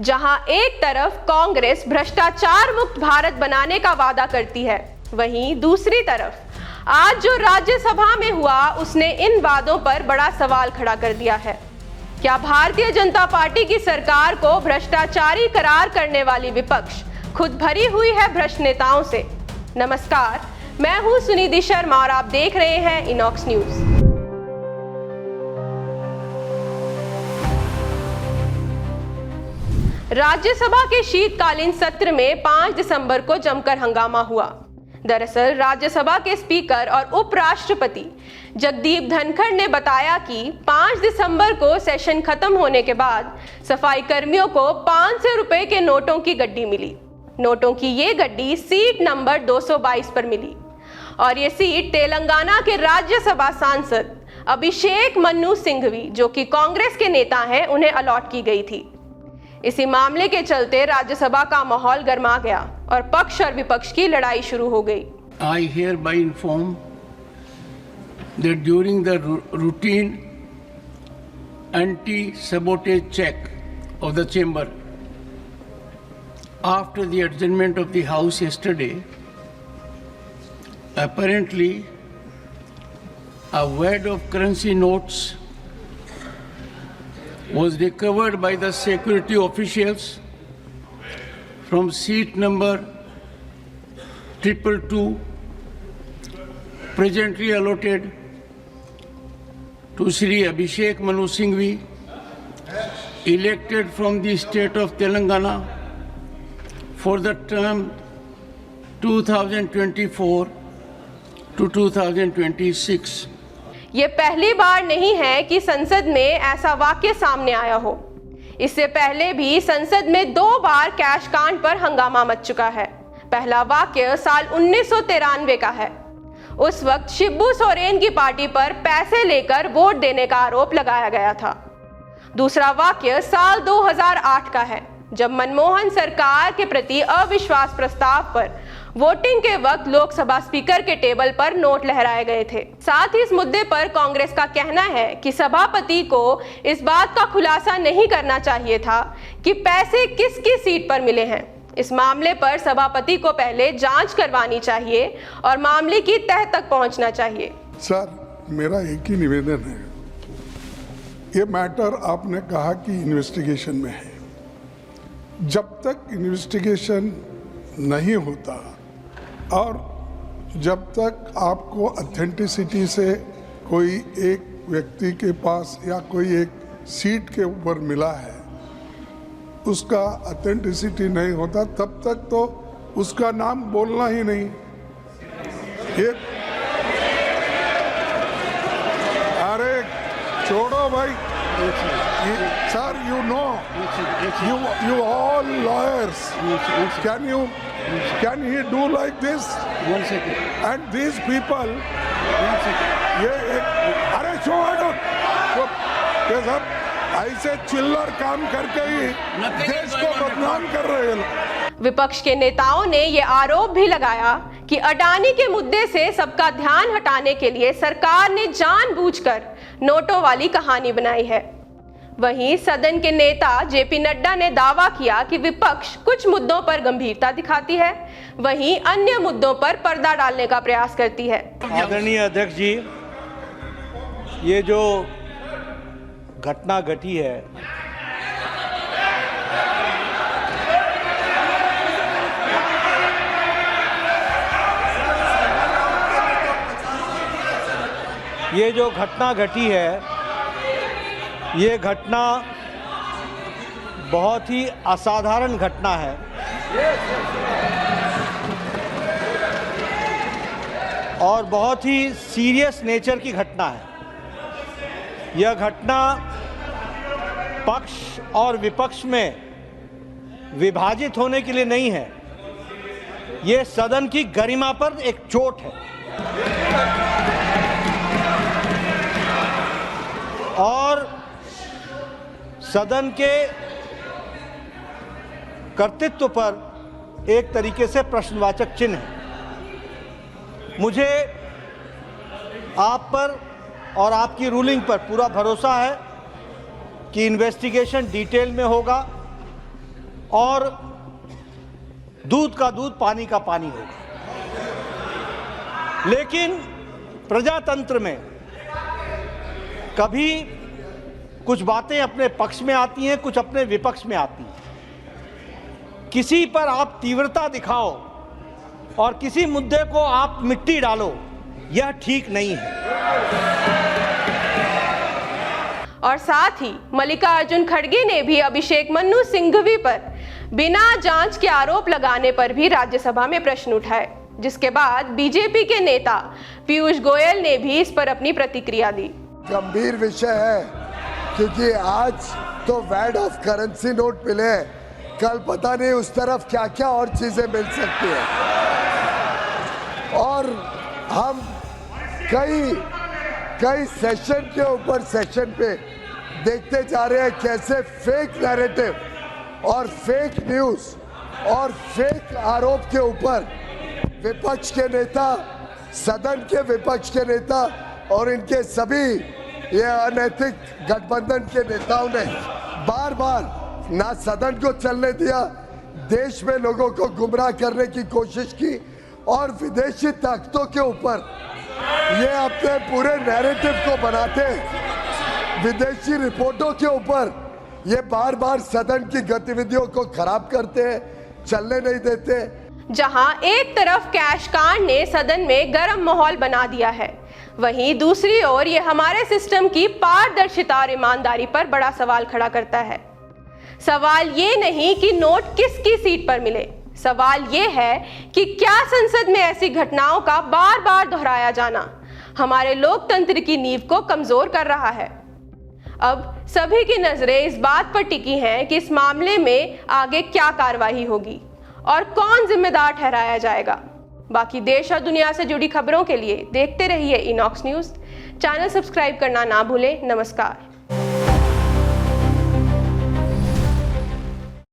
जहां एक तरफ कांग्रेस भ्रष्टाचार मुक्त भारत बनाने का वादा करती है, वहीं दूसरी तरफ आज जो राज्यसभा में हुआ उसने इन वादों पर बड़ा सवाल खड़ा कर दिया है। क्या भारतीय जनता पार्टी की सरकार को भ्रष्टाचारी करार करने वाली विपक्ष खुद भरी हुई है भ्रष्ट नेताओं से? नमस्कार, मैं हूं सुनिधि शर्मा और आप देख रहे हैं इनॉक्स न्यूज। राज्यसभा के शीतकालीन सत्र में 5 दिसंबर को जमकर हंगामा हुआ। दरअसल राज्यसभा के स्पीकर और उपराष्ट्रपति जगदीप धनखड़ ने बताया कि 5 दिसंबर को सेशन खत्म होने के बाद सफाई कर्मियों को 500 रुपए के नोटों की गड्डी मिली। नोटों की ये गड्डी सीट नंबर 222 पर मिली और ये सीट तेलंगाना के राज्यसभा सांसद अभिषेक मनु सिंघवी, जो कि कांग्रेस के नेता हैं, उन्हें अलॉट की गई थी। इसी मामले के चलते राज्यसभा का माहौल गर्मा गया और पक्ष और विपक्ष की लड़ाई शुरू हो गई। I hereby inform that during the routine anti-sabotage check of the chamber after the adjournment of the House yesterday, apparently a wad of currency notes was recovered by the security officials from seat number 222, presently allotted to Shri Abhishek Manu Singhvi, elected from the state of Telangana for the term 2024 to 2026. ये पहली बार नहीं है कि संसद में ऐसा वाक्य सामने आया हो। इससे पहले भी संसद में 2 बार कैश कांड पर हंगामा मच चुका है। पहला वाक्य साल 1993 का है। उस वक्त शिबू सोरेन की पार्टी पर पैसे लेकर वोट देने का आरोप लगाया गया था। दूसरा वाक्य साल 2008 का है, जब मनमोहन सरकार के प्रति अविश्वास प्रस्ताव पर वोटिंग के वक्त लोकसभा स्पीकर के टेबल पर नोट लहराए गए थे। साथ ही इस मुद्दे पर कांग्रेस का कहना है कि सभापति को इस बात का खुलासा नहीं करना चाहिए था कि पैसे किसकी सीट पर मिले हैं। इस मामले पर सभापति को पहले जांच करवानी चाहिए और मामले की तह तक पहुंचना चाहिए। सर, मेरा एक ही निवेदन है, ये मैटर आपने कहा कि इन्वेस्टिगेशन में है। जब तक इन्वेस्टिगेशन नहीं होता और जब तक आपको ऑथेंटिसिटी से कोई एक व्यक्ति के पास या कोई एक सीट के ऊपर मिला है, उसका ऑथेंटिसिटी नहीं होता, तब तक तो उसका नाम बोलना ही नहीं। ये अरे छोड़ो भाई sir, you know, you all lawyers, can he do like this? 1 second. And these people, 1 second. ये अरे छोड़ो, ये सब ऐसे चिल्लर काम करके ही देश को बदनाम कर रहे हैं। विपक्ष के नेताओं ने ये आरोप भी लगाया कि अडानी के मुद्दे से सबका ध्यान हटाने के लिए सरकार ने जानबूझकर नोटों वाली कहानी बनाई है। वहीं सदन के नेता जेपी नड्डा ने दावा किया कि विपक्ष कुछ मुद्दों पर गंभीरता दिखाती है, वहीं अन्य मुद्दों पर पर्दा डालने का प्रयास करती है। आदरणीय अध्यक्ष जी, ये जो घटना घटी है, ये घटना बहुत ही असाधारण घटना है और बहुत ही सीरियस नेचर की घटना है। यह घटना पक्ष और विपक्ष में विभाजित होने के लिए नहीं है, ये सदन की गरिमा पर एक चोट है और सदन के कर्तृत्व पर एक तरीके से प्रश्नवाचक चिन्ह है। मुझे आप पर और आपकी रूलिंग पर पूरा भरोसा है कि इन्वेस्टिगेशन डिटेल में होगा और दूध का दूध, पानी का पानी होगा। लेकिन प्रजातंत्र में कभी कुछ बातें अपने पक्ष में आती हैं, कुछ अपने विपक्ष में आती हैं। किसी पर आप तीव्रता दिखाओ और किसी मुद्दे को आप मिट्टी डालो, यह ठीक नहीं है। और साथ ही मल्लिकार्जुन खड़गे ने भी अभिषेक मनु सिंघवी पर बिना जांच के आरोप लगाने पर भी राज्यसभा में प्रश्न उठाए, जिसके बाद बीजेपी के नेता पीयूष गोयल ने भी इस पर अपनी प्रतिक्रिया दी। गंभीर विषय है, क्योंकि आज तो वैट ऑफ करेंसी नोट मिले हैं, कल पता नहीं उस तरफ क्या क्या और चीजें मिल सकती हैं। और हम कई सेशन के ऊपर सेशन पे देखते जा रहे हैं कैसे फेक नैरेटिव और फेक न्यूज और फेक आरोप के ऊपर विपक्ष के नेता, सदन के विपक्ष के नेता और इनके सभी ये अनैतिक गठबंधन के नेताओं ने बार बार ना सदन को चलने दिया, देश में लोगों को गुमराह करने की कोशिश की और विदेशी ताकतों के ऊपर ये अपने पूरे नैरेटिव को बनाते, विदेशी रिपोर्टों के ऊपर ये बार बार सदन की गतिविधियों को खराब करते हैं, चलने नहीं देते। जहां एक तरफ कैश कांड ने सदन में गर्म माहौल बना दिया है, वहीं दूसरी ओर ये हमारे सिस्टम की पारदर्शिता और ईमानदारी पर बड़ा सवाल खड़ा करता है। सवाल ये नहीं कि नोट किसकी सीट पर मिले, सवाल ये है कि क्या संसद में ऐसी घटनाओं का बार बार दोहराया जाना हमारे लोकतंत्र की नींव को कमजोर कर रहा है। अब सभी की नजरें इस बात पर टिकी हैं कि इस मामले में आगे क्या कार्रवाई होगी और कौन जिम्मेदार ठहराया जाएगा। बाकी देश और दुनिया से जुड़ी खबरों के लिए देखते रहिए इनॉक्स न्यूज़। चैनल सब्सक्राइब करना ना भूलें। नमस्कार।